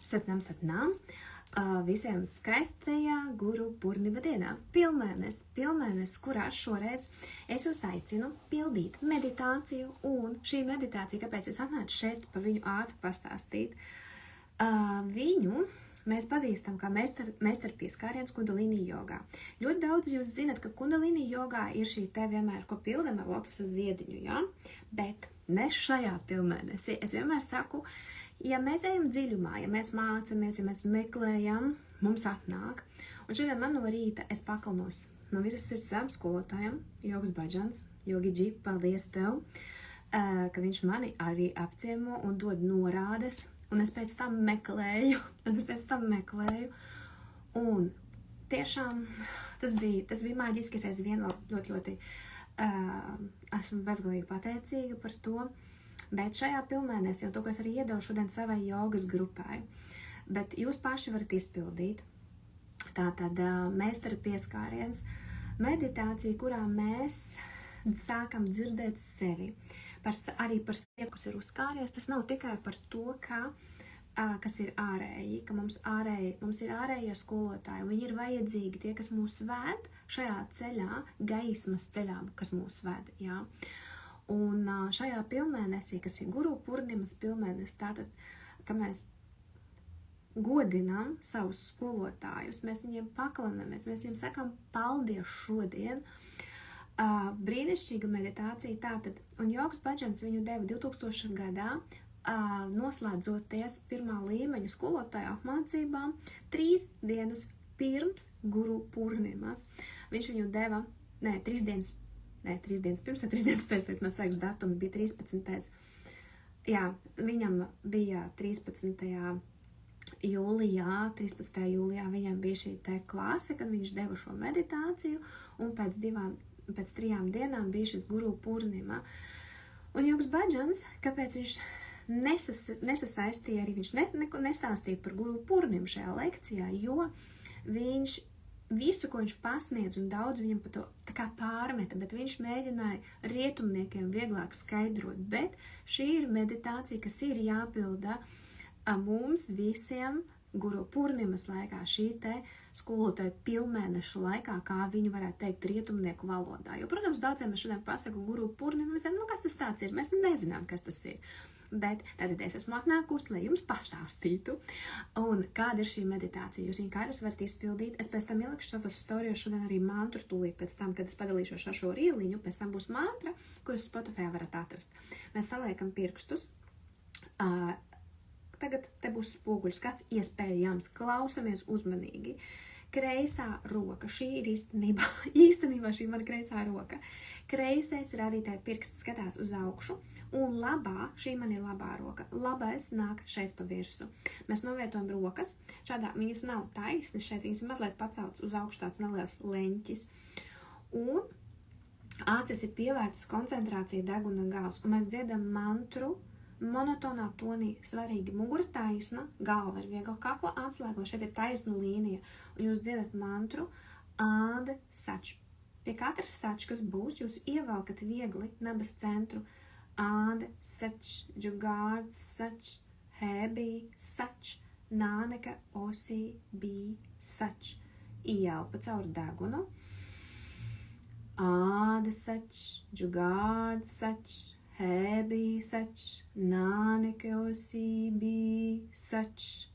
Satnam, visiem skaistajā Guru Purnima dienā. Pilnmēnes, kurā šoreiz es jūs aicinu pildīt meditāciju, un šī meditācija, kāpēc es atnācu šeit par viņu ātri pastāstīt, viņu mēs pazīstam kā meistaru pieskāriens kundalini jogā. Ļoti daudz jūs zinat, ka kundalini jogā ir šī te vienmēr, ko pildam ar lotusa ziediņu, ja? Bet ne šajā pilnmēnesī. Es vienmēr saku, ja mēs ejam dziļumā, ja mēs mācamies, ja mēs meklējam, mums atnāk. Un šodien man no rīta es paklanos no visas sirds saviem skolotājiem, Jogas Baģans, Jogi Dži, paldies tev, ka viņš mani arī apciemo un dod norādes. Un es pēc tam meklēju, un tiešām tas bija māģiski, es aizvien ļoti esmu bezgalīgi pateicīga par to, bet šajā pilnmēnesī, un to, ko es arī iedevu šodien savai jogas grupai, bet jūs paši varat izpildīt, tātad meistara pieskāriens, meditācija, kurā mēs sākam dzirdēt sevi, arī par sevi, kas ir uzkāries. Tas nav tikai par to, kas ir ārēji, ka mums ir ārējie skolotāji, viņi ir vajadzīgi tie, kas mūs ved šajā ceļā, gaismas ceļā, kas mūs ved, jā. Un šajā pilnmēnesī, kas ir Guru Purnimas pilnmēnesis, tātad, ka mēs godinām savus skolotājus, mēs viņiem paklanamies, mēs viņiem sakam paldies šodien. Brīnišķīga meditācija tātad, un Jogas Baģans viņu deva 2000. gadā, noslēdzoties pirmā līmeņa skolotāja apmācībām 3 dienas pirms Guru Purnimas. Viņš viņu deva, 3 dienas pirms, 3 dienas pēc, man saigas datumi bija 13. Jā, viņam bija 13. jūlijā viņam bija šī te klase, kad viņš deva šo meditāciju, un pēc 3 dienām bija šis Guru Purnima. Un Jogas Baģans, kāpēc viņš nesasaistīja, arī viņš nestāstīja par Guru Purnimu šajā lekcijā, jo viņš visu, ko viņš pasniedz, un daudz viņam par to tā kā pārmeta, bet viņš mēģināja rietumniekiem vieglāk skaidrot, bet šī ir meditācija, kas ir jāpilda mums visiem Guru Purnimas laikā, šī te skolotāja pilnmēneša laikā, kā viņu varētu teikt rietumnieku valodā. Jo, protams, daudziem mēs šodien pasaku Guru Purnima, mēs zinām, kas tas tāds ir, mēs nezinām, kas tas ir. Bet tātad es esmu atnākusi, lai jums pastāstītu, un kāda ir šī meditācija. Jūs viņu kādreiz varat izpildīt. Es pēc tam ielikšu savas storijos šodien arī mantru tūlīt pēc tam, kad es padalīšos ar šo rīliņu, pēc tam būs mantra, kuras Spotify varat atrast. Mēs saliekam pirkstus. Tagad te būs spoguļu skats, iespējams, klausamies uzmanīgi. Kreisā roka, šī ir īstenībā šī mana kreisā roka. Kreisais rādītāja pirksts skatās uz augšu, un šī man ir labā roka. Labais nāk šeit pa virsu. Mēs novietojam rokas, viņas nav taisnas, šeit viņas ir mazliet paceltas uz augšu tāds neliels leņķis. Un acis ir pievērtas koncentrācija deguna gals, un mēs dziedam mantru, monotonā tonī, svarīgi mugura taisna, galva ir viegla, kakla atslēgla, šeit ir taisna līnija, un jūs dziedat mantru āde saču. Pie katras saču, kas būs, jūs ievelkat viegli nabas centru āde sač, džugārds sač, hēbī sač, nāneka osī bī sač. Ieelpa caur degunu. Āde sač, džugārds sač, hēbī sač, nāneka osī bī sač.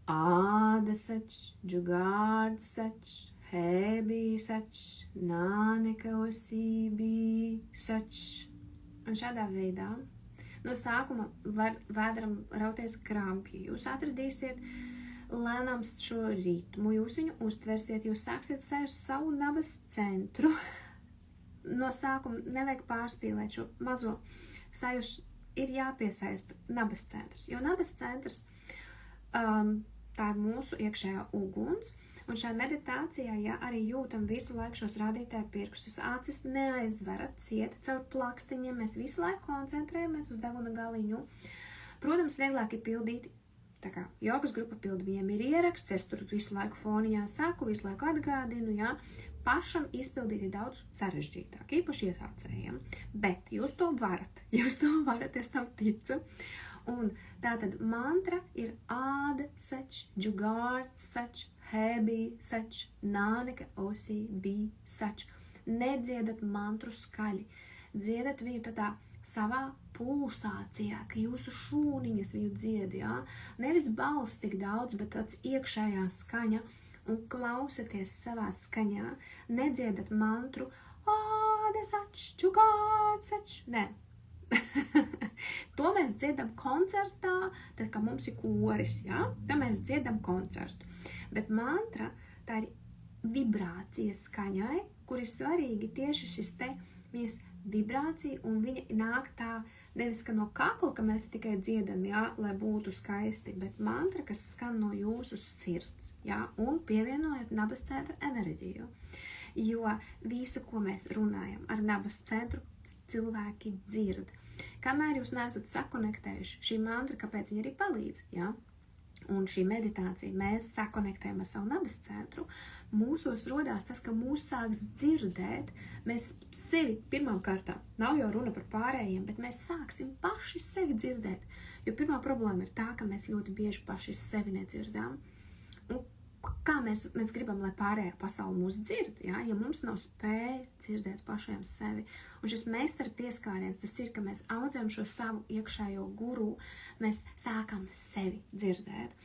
Āde sač, džugārds sač, hēbī sač, nāneka osī bī sač. Un šādā veidā no sākuma var vēdram rauties krampji. Jūs atradīsiet lēnām šo ritmu, jūs viņu uztversiet, jūs sāksiet sajust savu nabas centru. No sākuma nevajag pārspīlēt šo mazo sajūšu, ir jāpiesaista nabas centrs, jo nabas centrs tā ir mūsu iekšējā uguns, un šajā meditācijā, ja arī jūtam visu laiku šos rādītāju pirkstus, acis neaizverat, ciet caur plakstiņiem, mēs visu laiku koncentrējamies uz deguna galiņu. Protams, vieglāk ir pildīt, tā kā jogas grupa pilda, viņiem ir ieraksts, es tur visu laiku foniņā saku, visu laiku atgādinu, jā, pašam izpildīt ir daudz sarežģītāk, īpaši iesācējiem, bet jūs to varat, es tam ticu. Un tātad mantra ir ād sač, džugār sač, hebī sač, nāneka osī bī sač. Nedziedat mantru skaļi, dziedat viņu tādā savā pulsācijā, ka jūsu šūniņas viņu dzied, jā? Nevis balss tik daudz, bet tāds iekšējā skaņa, un klausieties savā skaņā, nedziedat mantru āde sač, džugār sač, nē. To mēs dziedam koncertā, tad, kad mums ir koris, ja? Tad mēs dziedam koncertu. Bet mantra, tā ir vibrācija skaņai, kur ir svarīgi tieši šis te viņas vibrācija, un viņa nāk tā, nevis ka no kakla, ka mēs tikai dziedam, ja? Lai būtu skaisti, bet mantra, kas skan no jūsu sirds, ja? Un pievienojot nabas centra enerģiju. Jo visu, ko mēs runājam ar nabas centru, cilvēki dzird. Kamēr jūs neesat sakonektējuši, šī mantra, kāpēc viņa arī palīdz, ja? Un šī meditācija, mēs sakonektējam ar savu nabas centru, mūsos rodās tas, ka mūs sāks dzirdēt, mēs sevi pirmām kārtām, nav jau runa par pārējiem, bet mēs sāksim paši sevi dzirdēt, jo pirmā problēma ir tā, ka mēs ļoti bieži paši sevi nedzirdām. Un kā mēs gribam, lai pārējā pasaule mūs dzird, ja? Ja mums nav spēja dzirdēt pašiem sevi. Un šis meistara pieskāriens, tas ir, ka mēs audzējam šo savu iekšējo guru, mēs sākam sevi dzirdēt.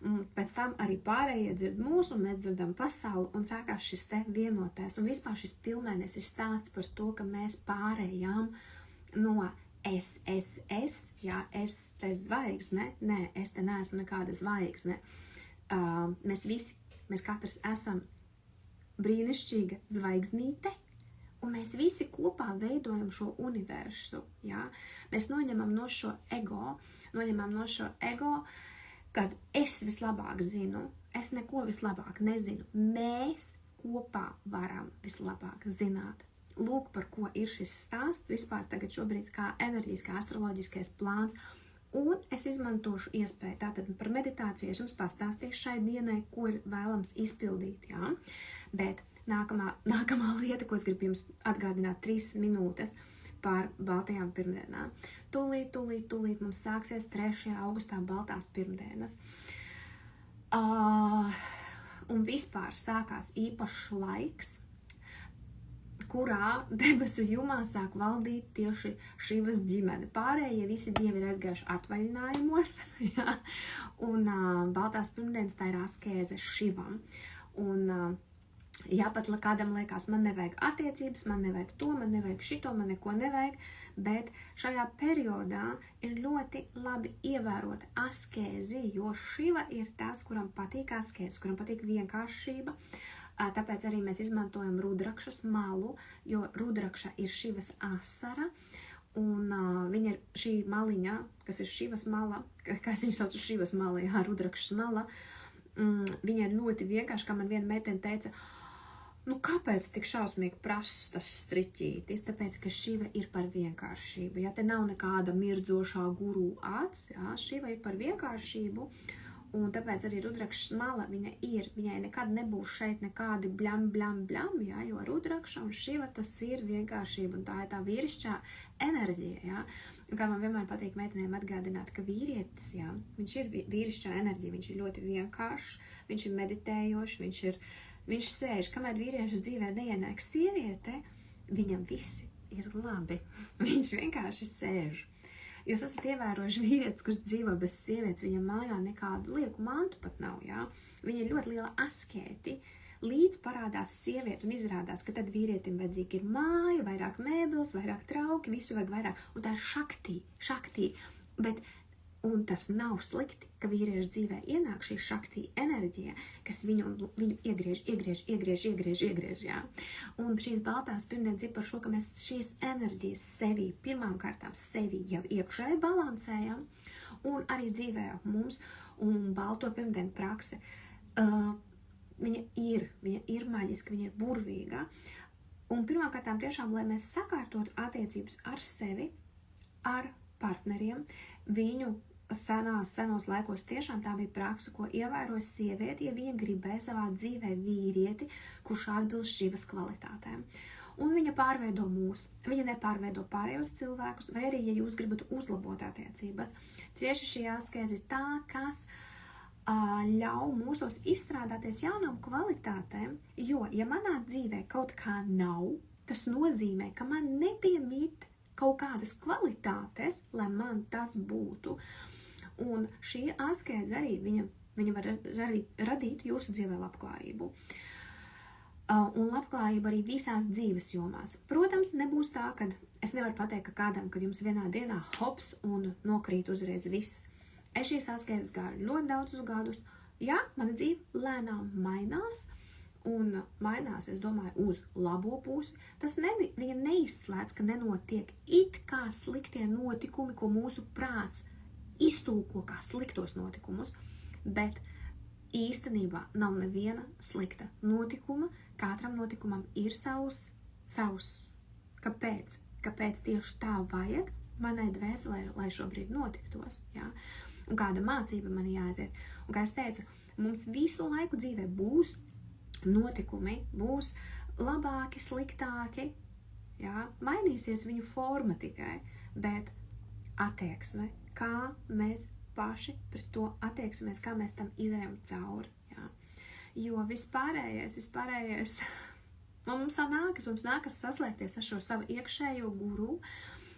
Un pēc tam arī pārējie dzird mūs, un mēs dzirdam pasauli, un sākās šis te vienotais. Un vispār šis pilnēnis ir stāsts par to, ka mēs pārējām no es, jā, es te zvaigzne, nē, es te neesmu nekāda zvaigzne. Mēs katrs esam brīnišķīga zvaigznīte, un mēs visi kopā veidojam šo universu, jā? Mēs noņemam no šo ego, kad es vislabāk zinu, es neko vislabāk nezinu, mēs kopā varam vislabāk zināt. Lūk, par ko ir šis stāsts, vispār tagad šobrīd kā enerģijas, kā astroloģiskais plāns. Un es izmantošu iespēju, tātad par meditāciju es jums pastāstīšu šai dienai, ko ir vēlams izpildīt, jā. Bet nākamā lieta, ko es gribu jums atgādināt 3 minūtes par baltajām pirmdienām. Tūlīt mums sāksies 3. augustā baltās pirmdienas. Un vispār sākās īpašs laiks, kurā debesu jumā sāk valdīt tieši Šivas ģimene. Pārējie visi dievi ir aizgājuši atvaļinājumos, ja? Un baltās pirmdienas tā ir askēze Šivam. Un ja pat kādam liekas, man nevajag attiecības, man nevajag to, man nevajag šito, man neko nevajag, bet šajā periodā ir ļoti labi ievērot askēzi, jo Šiva ir tas, kuram patīk askēze, kuram patīk vienkāršība. Tāpēc arī mēs izmantojam rudrakšas malu, jo rudrakša ir Šivas asara, un viņa ir šī maliņa, kas ir Šivas mala, kā es viņu saucu Šivas mala, jā, rudrakšas mala, viņa ir ļoti vienkārši, kā man viena meitene teica, nu kāpēc tik šausmīgi prasts tas striķītis? Tāpēc, ka Šiva ir par vienkāršību, ja te nav nekāda mirdzošā guru acs, jā, Šiva ir par vienkāršību, un tāpēc arī rudrakšas mala viņai nekad nebūs šeit nekādi bļam, jā, jo rudrakša un Šiva tas ir vienkāršība, un tā ir tā vīrišķā enerģija, jā. Un kā man vienmēr patīk meitenēm atgādināt, ka vīrietis, jā, viņš ir vīrišķā enerģija, viņš ir ļoti vienkāršs, viņš ir meditējošs, viņš sēž, kamēr vīrieša dzīvē neienāk sieviete, viņam visi ir labi, viņš vienkārši sēž. Jūs esat ievērojuši vīrietis, kurš dzīvo bez sievietes, viņam mājā nekādu lieku mantu pat nav, jā. Viņa ir ļoti liela askēti, līdz parādās sieviete un izrādās, ka tad vīrietim vajadzīgi ir māja, vairāk mēbeles, vairāk trauki, visu vajag vairāk, un tā ir šaktī, bet, un tas nav slikti, ka vīriešu dzīvē ienāk šī šaktī enerģija, kas viņu iegriež, jā. Un šīs baltās pirmdienas ir par šo, ka mēs šīs enerģijas sevī, pirmām kārtām sevī jau iekšēji balansējam, un arī dzīvē mums, un balto pirmdienu prakse, viņa ir maģiska, viņa ir burvīga, un pirmām kārtām tiešām, lai mēs sakārtotu attiecības ar sevi, ar partneriem, viņu senos laikos tiešām tā bija praksa, ko ievēroja sievieti, ja viņa gribēja savā dzīvē vīrieti, kurš atbilst Šivas kvalitātēm. un viņa pārveido mūs. Viņa nepārveido pārējos cilvēkus, vai arī, ja jūs gribat uzlabot attiecības. Tieši šī askeze ir tā, kas ļauj mūsos izstrādāties jaunām kvalitātēm, jo, ja manā dzīvē kaut kā nav, tas nozīmē, ka man nepiemīt kaut kādas kvalitātes, lai man tas būtu. Un šī askeze arī, viņa var radīt jūsu dzīvē labklājību. Un labklājība arī visās dzīves jomās. Protams, nebūs tā, ka es nevaru pateikt, ka kādam, kad jums vienā dienā hops un nokrīt uzreiz viss. Es šīs askēzes gāju ļoti daudzus gadus. Jā, mana dzīve lēnām mainās, un mainās, es domāju, uz labo pusi. Viņa neizslēdz, ka nenotiek it kā sliktie notikumi, ko mūsu prāts iztulko kā sliktos notikumus, bet īstenībā nav neviena slikta notikuma. Katram notikumam ir savs. Kāpēc tieši tā vajag manai dvēselē, lai šobrīd notiktos, jā? Un kāda mācība man jāaiziet. Un kā es teicu, mums visu laiku dzīvē būs notikumi, būs labāki, sliktāki, jā? Mainīsies viņu forma tikai, bet attieksme, kā mēs paši pret to attieksimies, kā mēs tam izējam cauri. Jā. Jo vispārējais mums nākas saslēgties ar šo savu iekšējo guru,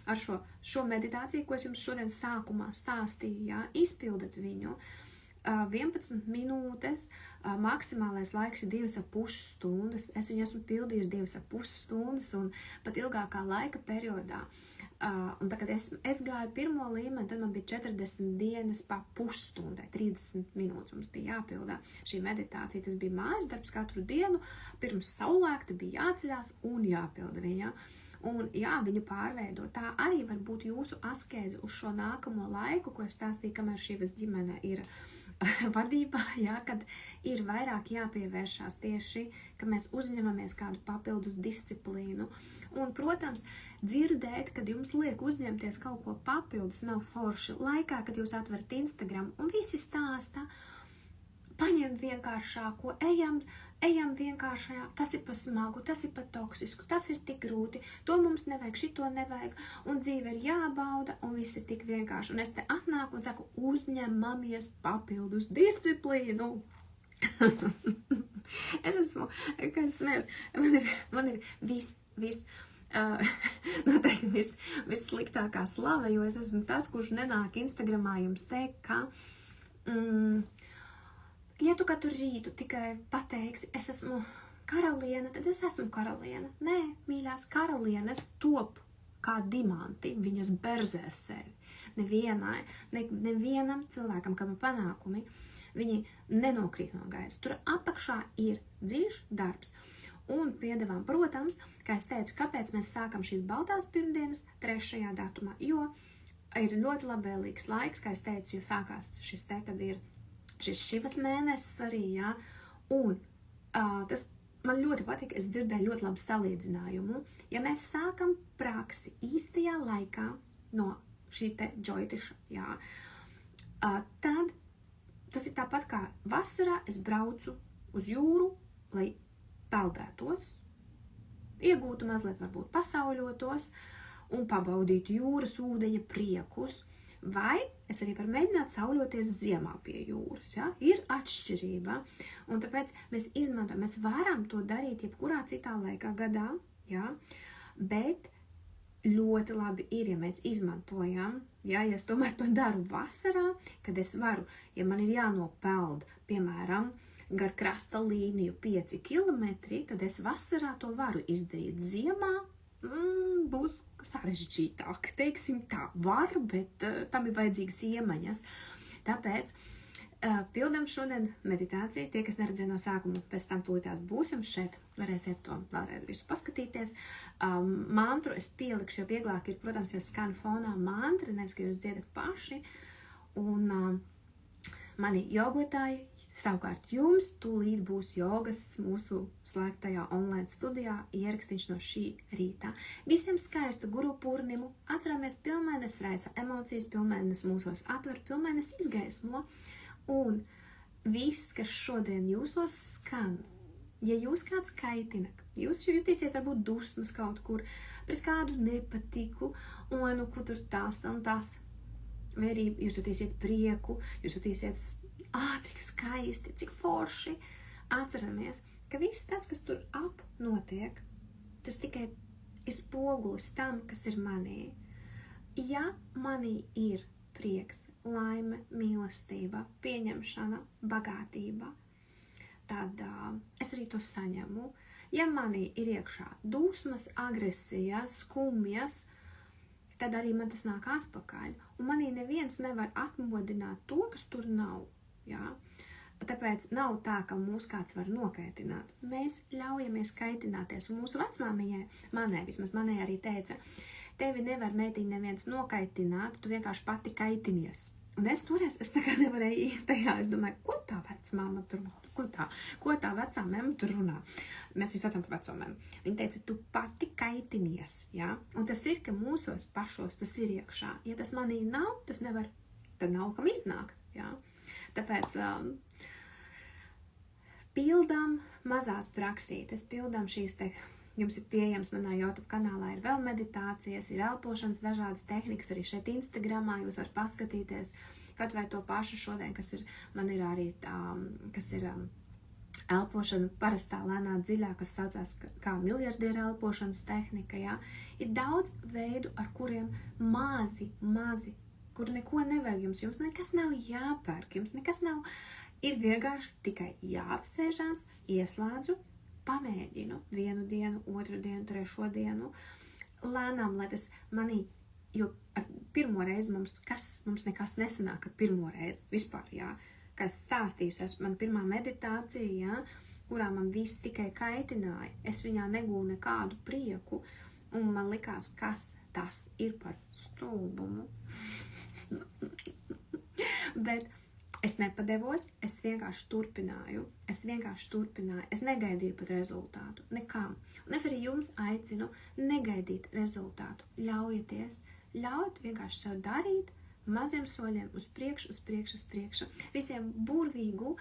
ar šo meditāciju, ko es jums šodien sākumā stāstīju, jā, izpildat viņu. 11 minūtes, maksimālais laiks ir 2,5 stundas. Es viņu esmu pildījusi 2,5 stundas un pat ilgākā laika periodā. Un tā, kad es gāju pirmo līmeni, tad man bija 40 dienas pa pusstundai, 30 minūtes mums bija jāpildā šī meditācija. Tas bija mājas darbs katru dienu, pirms saulēkta bija jāceļās un jāpilda viņa. Un jā, viņu pārveido. Tā arī var būt jūsu askēze uz šo nākamo laiku, ko es stāstīju, kamēr šīs ģimene ir vadībā, jā, kad ir vairāk jāpievēršās tieši, ka mēs uzņemamies kādu papildus disciplīnu. Un, protams, dzirdēt, kad jums liek uzņemties kaut ko papildus, nav forši. Laikā, kad jūs atverat Instagram un visi stāsta, paņem vienkāršāko, ejam vienkāršajā, tas ir pa smagu, tas ir pa toksisku, tas ir tik grūti, to mums nevajag, šito nevajag, un dzīve ir jābauda, un viss ir tik vienkārši. Un es te atnāku un saku, uzņemamies papildus disciplīnu. Es esmu, kā es smējos, man ir noteikti vissliktākā slava, jo es esmu tas, kurš nenāk Instagramā jums teikt, ka ja tu katru rītu tikai pateiksi, es esmu karaliene, tad es esmu karaliene. Nē, mīļās, karalienes top kā dimanti, viņas berzē sevi. Nevienam cilvēkam, kam ir panākumi, viņi nenokrīt no gaisa. Tur apakšā ir dziļš darbs. Un piedevām, protams, kā es teicu, kāpēc mēs sākam šīs baltās pirmdienas 3. datumā, jo ir ļoti labvēlīgs laiks, kā es teicu, ja sākās šis te, kad ir šis šivas mēnesis arī, jā, un tas man ļoti patika, es dzirdēju ļoti labu salīdzinājumu. Ja mēs sākam praksi īstajā laikā no šī te džoitiša, jā, tad tas ir tāpat kā vasarā es braucu uz jūru, lai peldētos, iegūtu mazliet varbūt pasauļotos un pabaudītu jūras ūdeņa priekus. Vai es arī varu mēģināt sauļoties ziemā pie jūras, ja? Ir atšķirība, un tāpēc mēs varam to darīt jebkurā citā laikā gadā, ja? Bet ļoti labi ir, ja mēs izmantojam, ja es tomēr to daru vasarā, kad es varu, ja man ir jānopeld, piemēram, gar krasta līniju 5 kilometri, tad es vasarā to varu izdarīt. Ziemā būs sarežģītāk, teiksim tā, var, bet tam ir vajadzīgas iemaņas. Tāpēc pildam šodien meditāciju. Tie, kas neredzēja no sākuma, pēc tam tūlītās būsim šeit, varēsiet to vēlreiz visu paskatīties. Mantru es pielikšu, jo vieglāk ir, protams, ja skan fonā mantra, nevis, ka jūs dziedat paši. Un mani jogotāji, savukārt jums tūlīt būs jogas mūsu slēgtajā online studijā ierakstīts no šī rīta. Visiem skaistu guru purnimu, atceramies, pilnmēnes raisa emocijas, pilnmēnes mūsos atver, pilnmēnes izgaismo, un viss, kas šodien jūsos skan, Ja jūs kāds kaitina, jūs jutīsiet varbūt dusmas kaut kur, pret kādu nepatiku, un kur tur tas un tas. Vai arī jūs jutīsiet prieku, jūs jutīsiet, cik skaisti, cik forši. Atceramies, ka viss tas, kas tur ap notiek, tas tikai ir spogulis tam, kas ir manī. Ja manī ir prieks, laime, mīlestība, pieņemšana, bagātība, tad es arī to saņemu. Ja manī ir iekšā dusmas, agresija, skumjas, tad arī man tas nāk atpakaļ. Un manī neviens nevar atmodināt to, kas tur nav. Jā? Tāpēc nav tā, ka mūs kāds var nokaitināt. Mēs ļaujamies kaitināties. Un mūsu vecmāmiņai, vismaz manai arī teica, tevi nevar meitiņ neviens nokaitināt, tu vienkārši pati kaitinies. Un es toreiz, es tā kā nevarēju iet tajā, es domāju, ko tā vecmāma tur, ko tā vecā memma tur runā. Mēs viņu saucam par veco memmu. Viņa teica, tu pati kaitinies, jā? Un tas ir, ka mūsos pašos tas ir iekšā. Ja tas manī nav, tas nevar, tad nav kam iznākt, jā? Tāpēc pildām mazās praksītes, pildām šīs te, jums ir pieejams manā YouTube kanālā, ir vēl meditācijas, ir elpošanas dažādas tehnikas, arī šeit Instagramā jūs varat paskatīties, kaut vai to pašu šodien, kas ir, man ir arī tā, kas ir elpošana parastā lēnā dziļā, kas saucās kā miljardieru elpošanas tehnika, jā. Ir daudz veidu, ar kuriem mazi, kur neko nevajag jums nekas nav jāpērk, jums nekas nav, ir vienkārši tikai jāapsēžās, ieslēdzu, pamēģinu vienu dienu, otru dienu, trešo dienu, lēnām, lai tas manī, jo ar pirmo reizi mums nekas nesanāk ar pirmo reizi, vispār, jā, kā es stāstīju, man pirmā meditācija, jā, kurā man viss tikai kaitināja, es viņā negūnu nekādu prieku, un man likās, kas tas ir par stulbumu. Bet es nepadevos, es vienkārši turpināju, es negaidīju pat rezultātu, nekām. Un es arī jums aicinu negaidīt rezultātu, ļaut vienkārši sev darīt maziem soļiem uz priekšu. Visiem burvīgu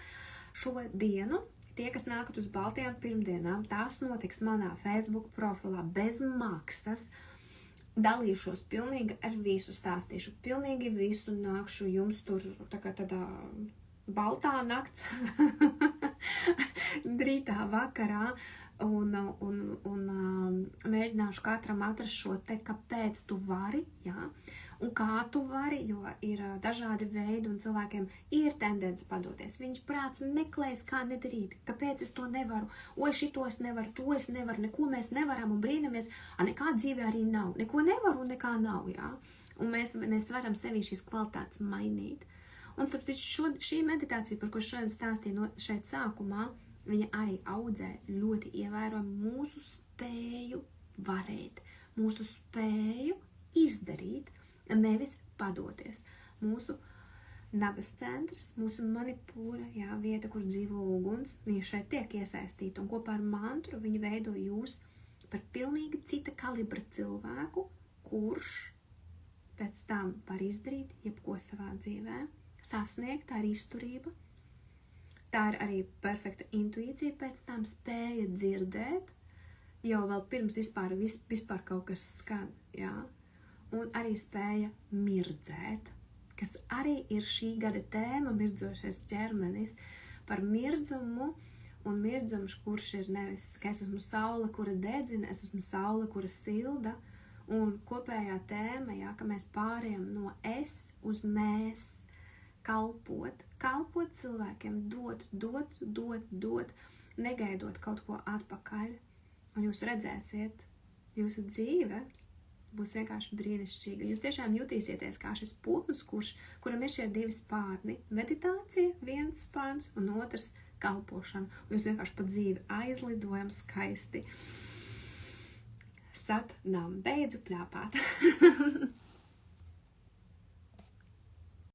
šo dienu, tie, kas nākat uz Baltajām pirmdienām, tās notiks manā Facebook profilā bez maksas. Dalīšos pilnīgi ar visu, stāstīšu pilnīgi visu, nākšu jums tur tādā baltā nakts, drītā vakarā un mēģināšu katram atrast šo te, kāpēc tu vari, jā, un kā tu vari, jo ir dažādi veidi un cilvēkiem ir tendence padoties. Viņš prāts meklēs, kā nedarīt, kāpēc es to nevaru, šito es nevaru, to es nevaru, neko mēs nevaram un brīnamies, nekā dzīvē arī nav, neko nevaru un nekā nav, jā. Un mēs varam sevi šīs kvalitātes mainīt. Un šī meditācija, par ko šodien stāstīju šeit sākumā, viņa arī audzē ļoti ievērojami mūsu spēju varēt, mūsu spēju izdarīt, nevis padoties. Mūsu nabas centrs, mūsu manipūra, jā, vieta, kur dzīvo uguns, viņa šeit tiek iesaistīta, un kopā ar mantru viņa veido jūs par pilnīgi cita kalibra cilvēku, kurš pēc tam var izdarīt jebko savā dzīvē, sasniegt, tā ir izturība, tā ir arī perfekta intuīcija, pēc tam spēja dzirdēt, jau vēl pirms vispār kaut kas skan, jā. Un arī spēja mirdzēt, kas arī ir šī gada tēma, mirdzošais ķermenis, par mirdzumu, un mirdzums, kurš ir nevis, ka es esmu saule, kura dedzina, es esmu saule, kura silda, un kopējā tēma, jā, ka mēs pārējām no es uz mēs, kalpot cilvēkiem, dot, negaidot kaut ko atpakaļ, un jūs redzēsiet, jūsu dzīve būs vienkārši brīnišķīga. Jūs tiešām jutīsieties kā šis putns, kuram ir šie divi spārni. Meditācija, viens spārns un otrs kalpošana. Un jūs vienkārši pa dzīvi aizlidojam skaisti. Sat nam, beidzu pļāpāt.